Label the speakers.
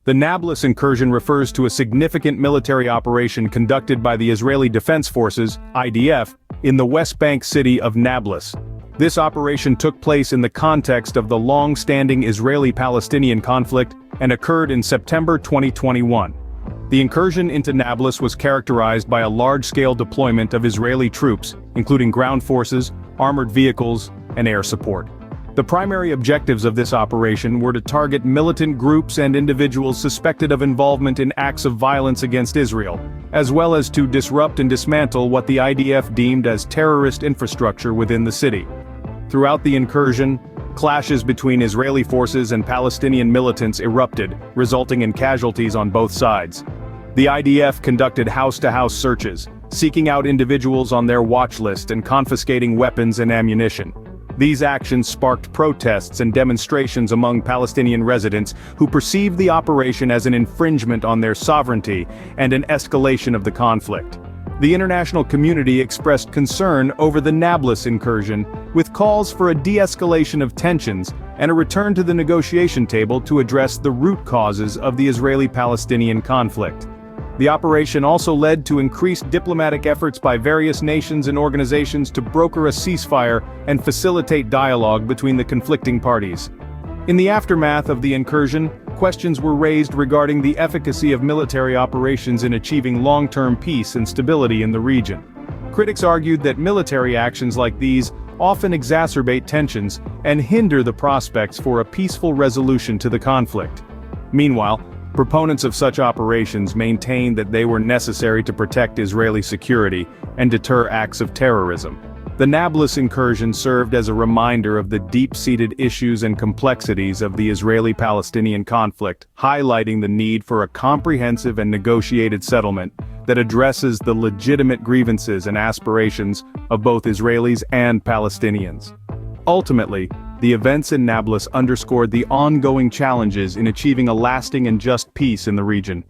Speaker 1: The Nablus incursion refers to a significant military operation conducted by the Israeli Defense Forces, IDF, in the West Bank city of Nablus. This operation took place in the context of the long-standing Israeli-Palestinian conflict and occurred in September 2021. The incursion into Nablus was characterized by a large-scale deployment of Israeli troops, including ground forces, armored vehicles, and air support. The primary objectives of this operation were to target militant groups and individuals suspected of involvement in acts of violence against Israel, as well as to disrupt and dismantle what the IDF deemed as terrorist infrastructure within the city. Throughout the incursion, clashes between Israeli forces and Palestinian militants erupted, resulting in casualties on both sides. The IDF conducted house-to-house searches, seeking out individuals on their watch list and confiscating weapons and ammunition. These actions sparked protests and demonstrations among Palestinian residents who perceived the operation as an infringement on their sovereignty and an escalation of the conflict. The international community expressed concern over the Nablus incursion, with calls for a de-escalation of tensions and a return to the negotiation table to address the root causes of the Israeli-Palestinian conflict. The operation also led to increased diplomatic efforts by various nations and organizations to broker a ceasefire and facilitate dialogue between the conflicting parties. In the aftermath of the incursion, questions were raised regarding the efficacy of military operations in achieving long-term peace and stability in the region. Critics argued that military actions like these often exacerbate tensions and hinder the prospects for a peaceful resolution to the conflict. Meanwhile, proponents of such operations maintained that they were necessary to protect Israeli security and deter acts of terrorism. The Nablus incursion served as a reminder of the deep-seated issues and complexities of the Israeli-Palestinian conflict, highlighting the need for a comprehensive and negotiated settlement that addresses the legitimate grievances and aspirations of both Israelis and Palestinians. Ultimately, the events in Nablus underscored the ongoing challenges in achieving a lasting and just peace in the region.